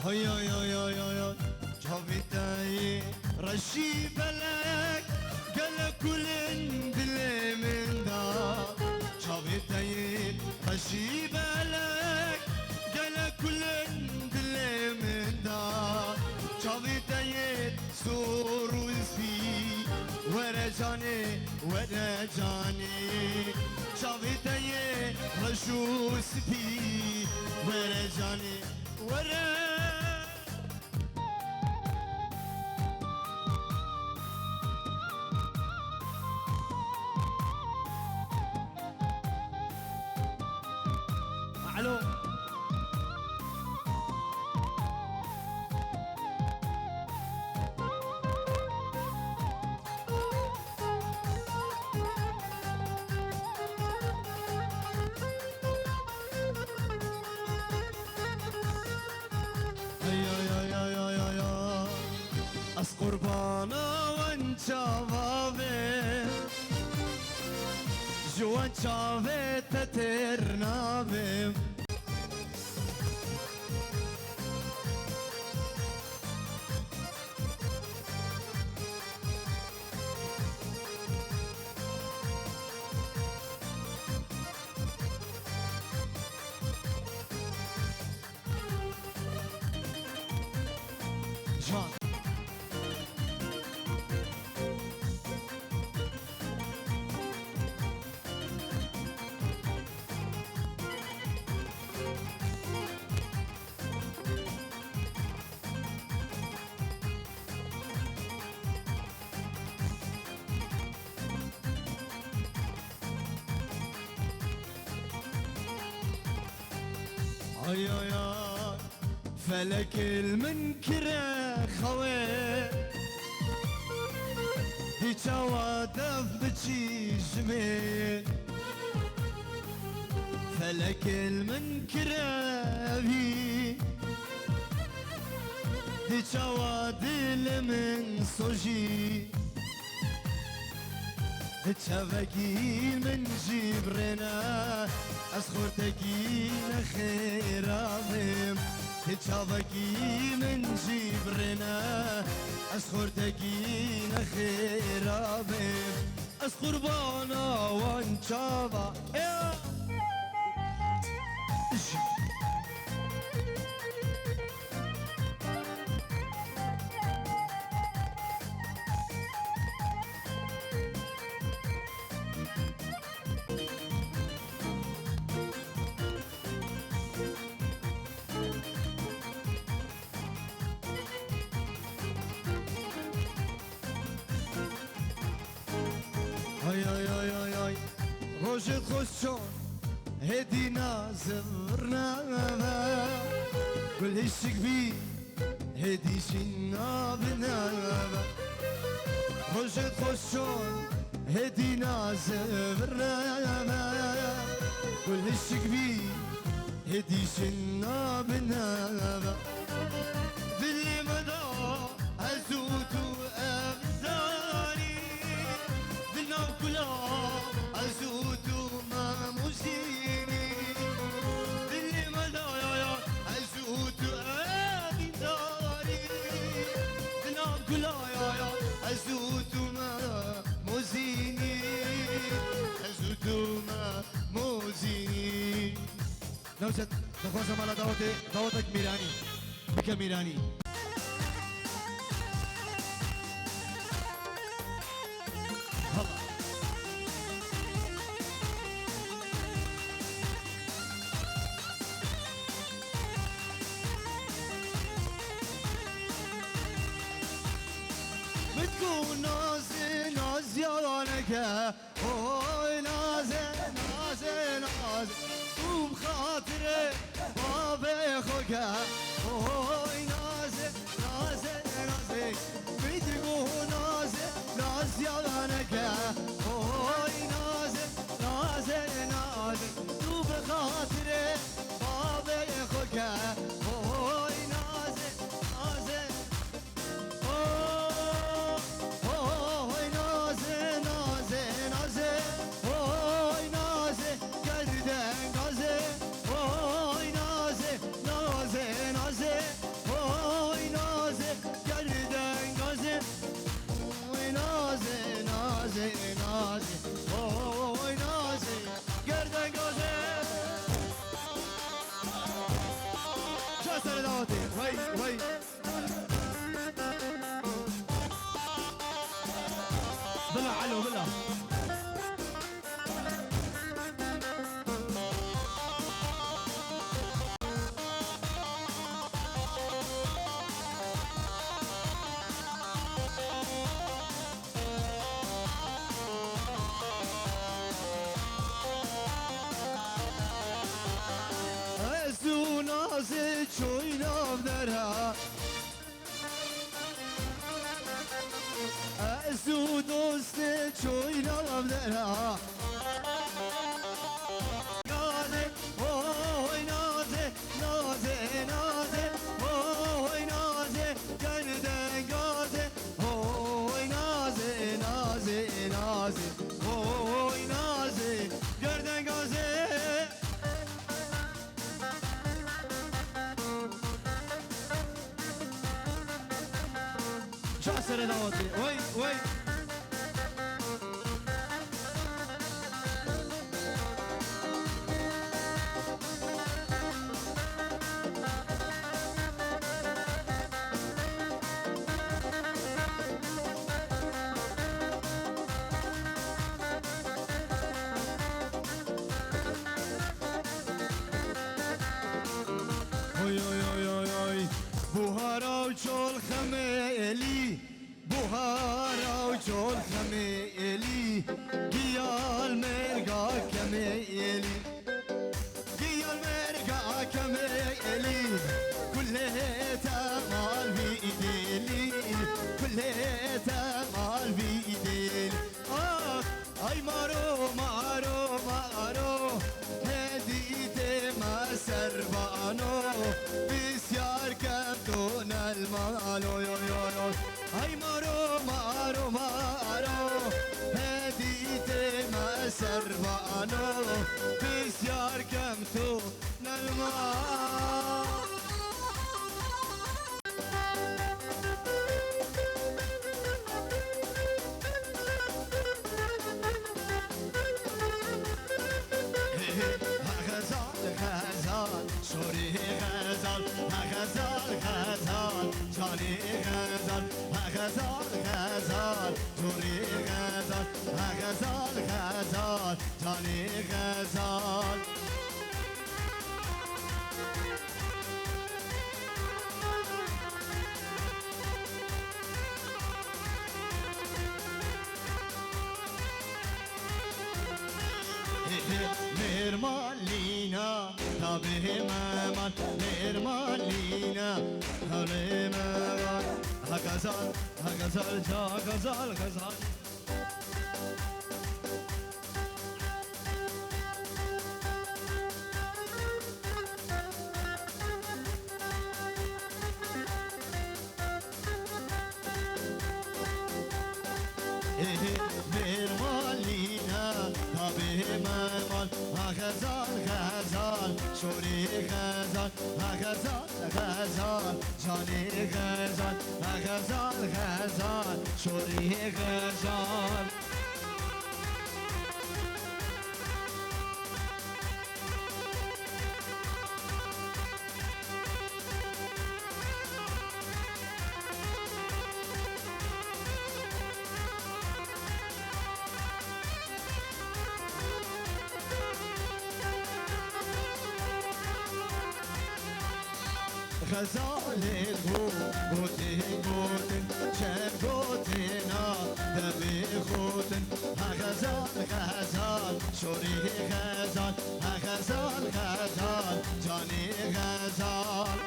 هاي هاي هاي هاي هاي جابتاي رشي بلك قال كل دل من دا جابتاي رشي بلك قال كل دل من دا جابتاي سور وسبي ورجاني ورجاني جابتاي رشو سبي ورجاني ورجاني الو يا أس قربانا وانت بابي جوان شافي تترنابي يا فلك المنكرة خوي دي جوادف بتشي جميل فلك المنكرة بي دي جوادل من صجي تشافكي من جبرنا أسخرتكي خير عظيم تشافكي من جبرنا أسخرتكي خير عظيم أسخربانا وانشافا هاي هاي هاي هاي هاي روجت خشون هدي نازرنا كل الشكبي هدي شنابنا روجت خشون هدي نازرنا كل الشكبي هدي شنابنا ذل مدى أزوت أزود ما مزيني اللي مدايا أزود أبي داري نام كلايا أزود ما مزيني أزود ما مزيني نوجد نخوصم على دعوتك ميراني بك ميراني بتكون نازي ناز يالانك اوي نازي نازي نازي وبخاطري بابي خوك اوي نازي نازي نازي بتكون نازي ناز يالانك اوي نازي نازي نازي وبخاطري بابي خوك اوي نازي نازي وي بلا علو بلا نازی چوی نام درها ازو دوست چوی نام درها نازه اوی نازه نازه نازه اوی نازه گردن گازه اوی نازه نازه نازه اوی نازه گردن گازه شاسر دعوتي وي وي oy oy oy oy oy buhara uçol khmeli buhara uçol khmeli giyal merga kemeli giyal merga kemeli kulleta mal bideli kulleta mal bideli ah ay maro maro maro سربانو بسیار کم دون المال ای مارو مارو مارو هدیت ما سربانو بسیار کم دون المال شوری غزال غزال غزال جانی غزال غزال غزال شوری غزال غزال غزال جانی غزال Nirmalina tabi meman Nirmalina tabi meman Ha gazal, ha gazal, ja gazal, gazal Nirmalina tabi meman غزال غزال شوری غزال غزال غزال جانی غزال غزال غزال شوری غزال غزال گوتن گوتن چه گوتنا دمی خودن غزال غزال شوری غزال غزال غزال جانی غزال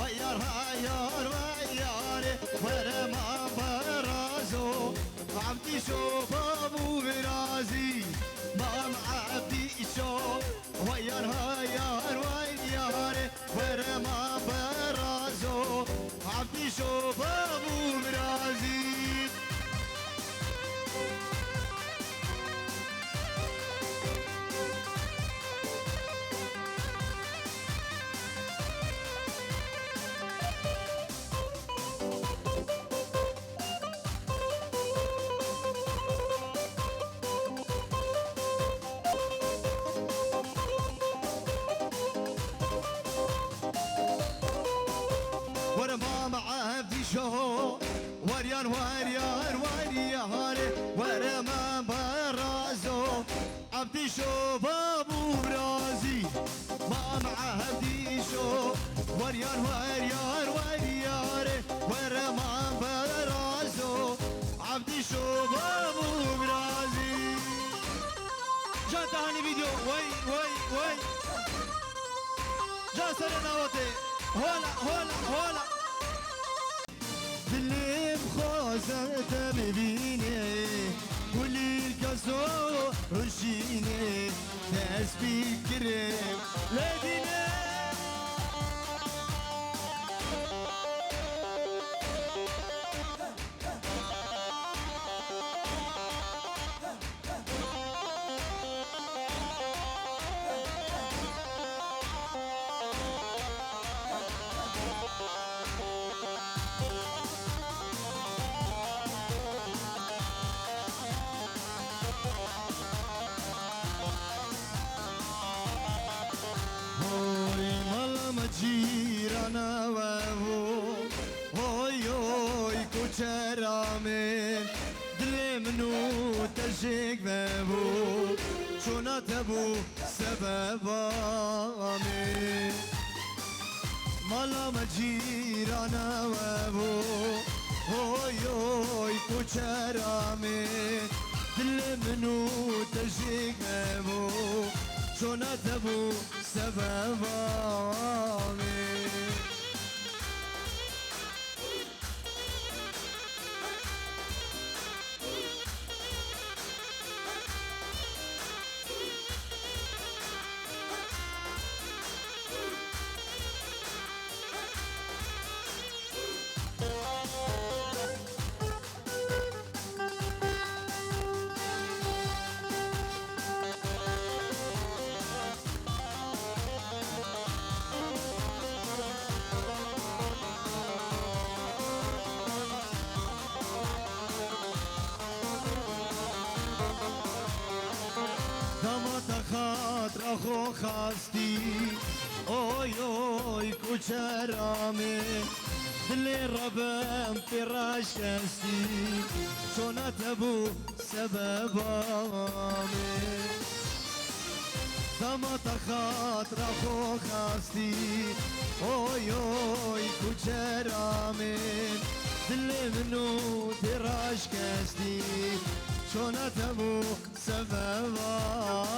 ويار هايار وياري ورما برازو عبدي شو بابو برازي مام عبدي شو ويار هايار وياري ورما برازو عبدي شو بابو برازي وريان وريان وريان ورمان برازو عبدي شو بابو برازي ما معهدي شو وريان وريان وريان ورمان برازو عبدي شو بابو برازي جان تهاني فيديو وي جان سرنا وطي هولا اللي بخوزة ببيني واللي الكسو رشيني ناس بكريم لدينا جیرانا و هوی کوچرامه دل منو تشک و چون تبو سببامه مالا مجیرانا و هوی کوچرامه دل منو تشک و چون تبو سببامه خاطر اخو خاستی اوی کوچرامه دل ربم فراشستی چونت ابو سببامه دمت خاطر اخو خاستی اوی کوچرامه دل منو فراش کستی چونت ابو سببامه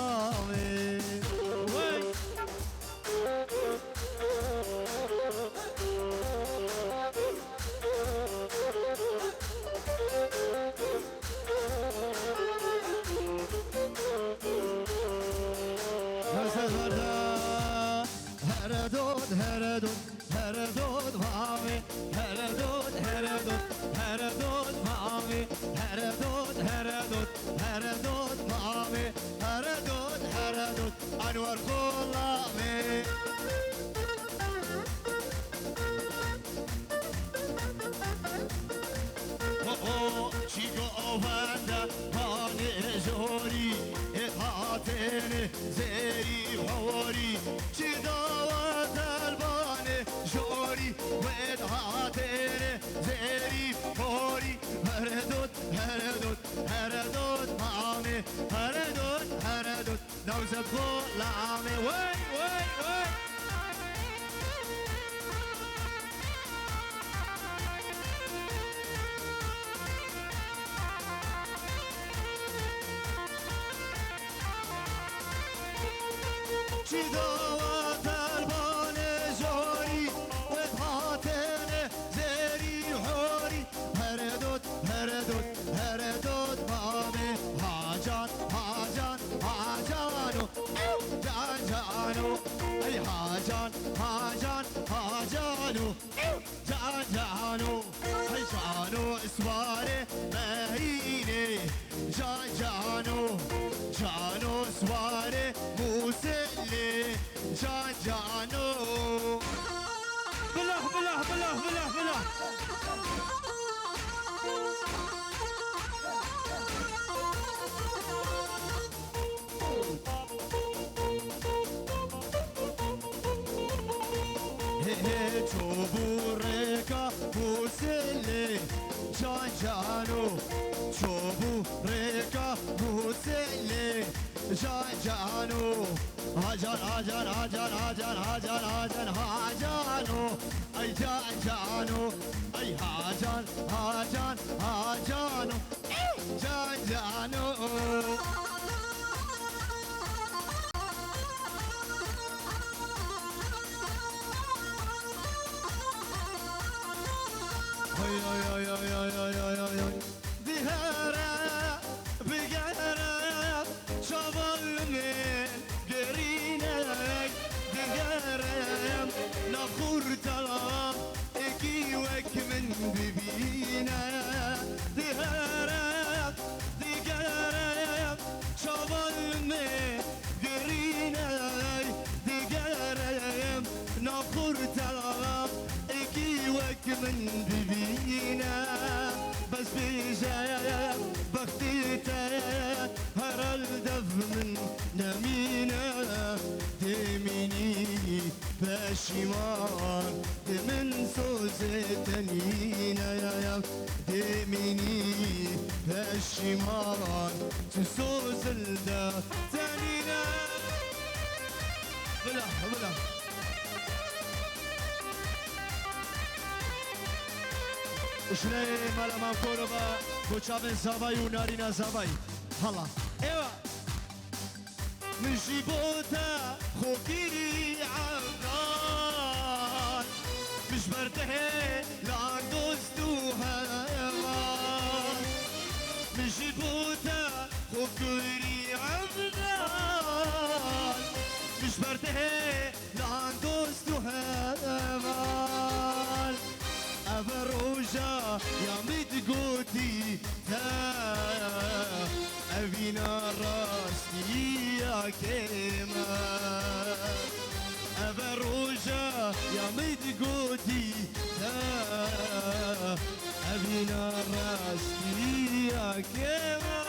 هردود هردود هردود مامی هردود هردود هردود مامی هردود هردود هردود مامی هردود هردود انور غلامی چیگو آونده هانی جوری اطاعتین زیری حواری چی داوت البان جوری و اطاعتین زیری حواری هردود هردود هردود مامی هردود هردود نوزد غلامی وی چی داوت البان جوری و اطاعتین زیری حواری هردود هردود هردود مامی هاجان هاجان هاجانو جان جانو ای هاجان هاجان هاجانو جان جانو ای جانو اسواره مهینه جان جانو جانو اسواره موسلی جان جانو بله بله بله بله بله چوبورکا موسلی جان جانو شوبو ريكا موسيلي جان جانو هاجان هاجان هاجان هاجان هاجان هاجان هاجانو اي جان جانو اي هاجان هاجان هاجانو جان جانو ظهرة بقرة شغل من قرينك ظهرة نخور ترى اكيوك من ببينا ظهرة ظهرة شغل من قرينك ظهرة نخور ترى اكيوك من ببينا بس بيجا بختيتا هر الدف من نمينا تميني باشيمان من سوزة تنينا يا تميني باشيمان تسوز الدا تنينا بلا بلا شلي مالا من كوربا بوچاوين زاباي و نارينا زاباي هلا ايوا من جيبوتا خوكيري عمران مش برته لعن دوستو هوان من جيبوتا خوكيري عمران مش برته لعن دوستو هوان أبروجا يا متقوتي تا أبينا راسي يا كيما أبروجا يا متقوتي تا أبينا راسي يا كيما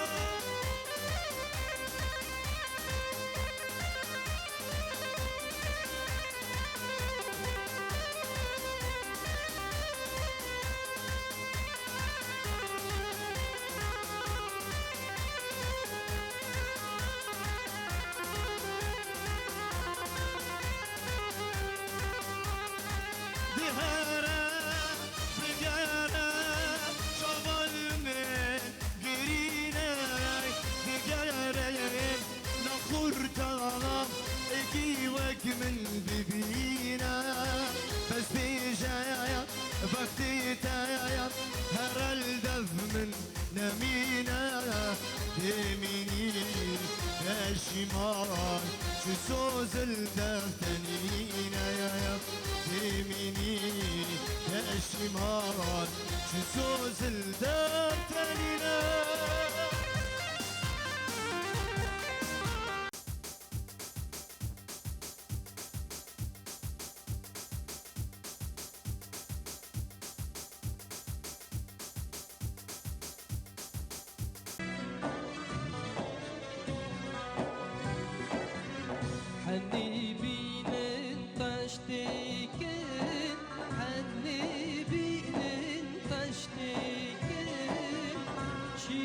من ببينا بس بيجايا بختيتايا هر الدف من نمينا يميني الشمال شو سوز الدف تنينا يا يميني الشمال شو سوز الدف تنينا حني بين طشتكن حني بين طشتكن شي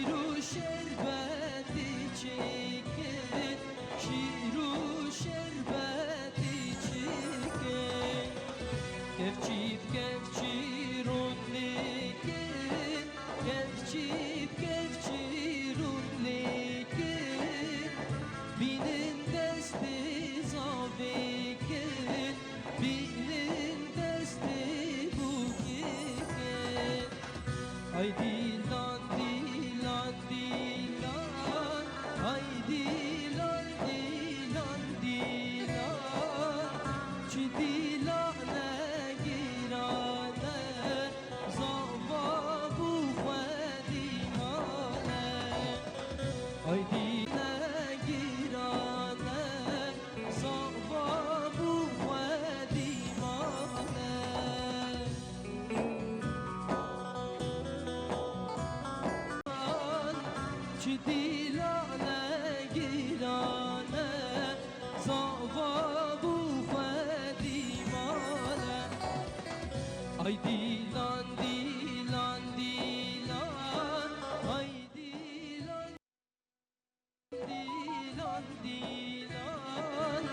dilan dilan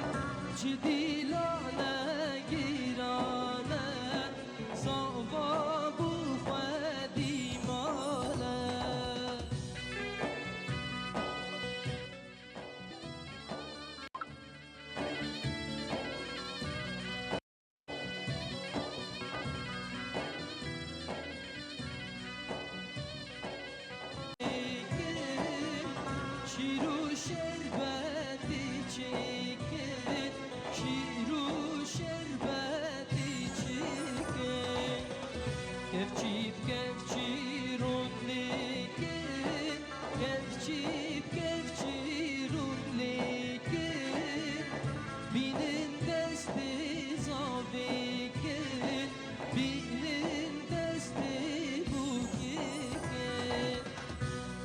Çi dilane girane Zava bu xvedimane Şiru şerbeti çekin Şiru şerbeti çekin Kevçip kevçirun lekin Kevçip kevçirun lekin Binin desti zavikin Binin desti bukikin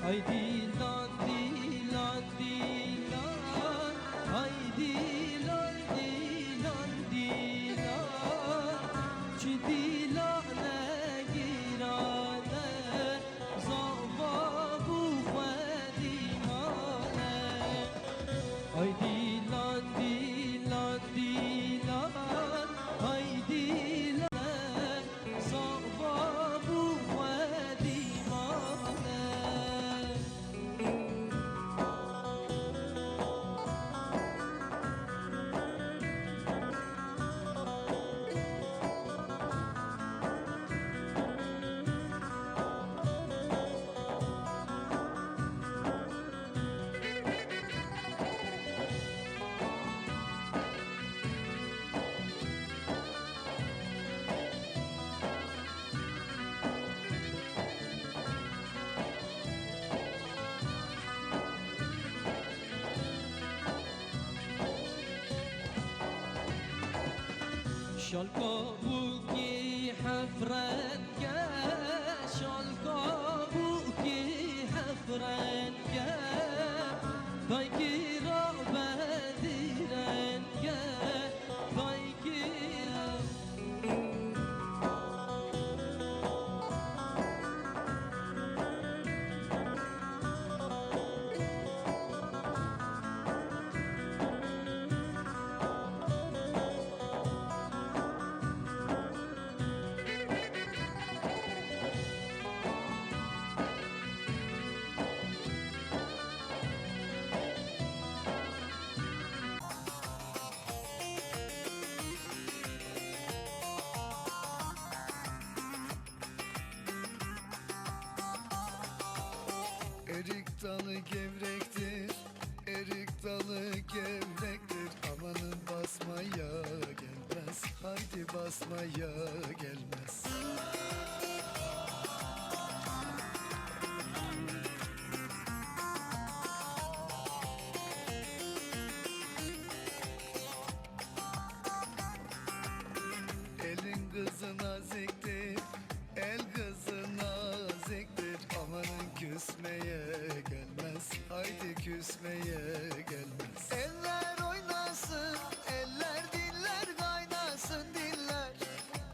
Ay dilan dilan dilan Ay dilan dilan dilan Çi dilane girane Zava bu xvedimane Ay dilan dilan dilan Ay dilan Zava bu xvedimane شالقابوكي حفرنجا شالقابوكي حفرنجا ضايكي رغبة ديرنجا ضايكي Erik dalı gevrektir, erik dalı gevrektir. Amanın basmaya gelmez, haydi basmaya gelmez. Elin kızı naziktir, el kızı naziktir. Amanın küsmeye gelmez, haydi küsmeye gelmez. Eller oynasın, eller diller kaynasın diller.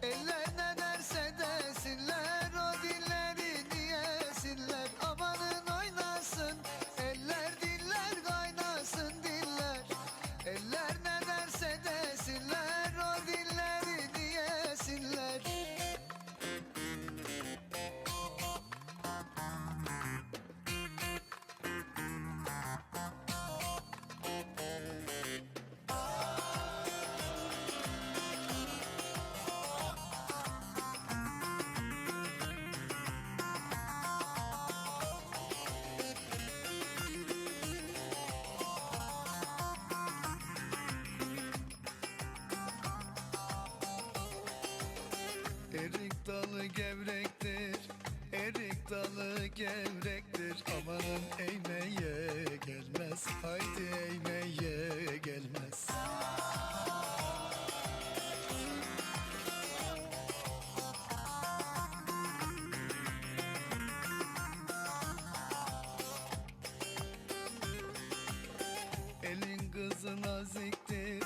Eller ne derse desinler, o dilleri diyesinler. Amanın oynasın, eller diller kaynasın diller. Eller ne derse desinler, o dilleri diyesinler. Erik dalı gevrektir, erik dalı gevrektir. Amanın eğmeye gelmez, haydi eğmeye gelmez. Elin kızı naziktir,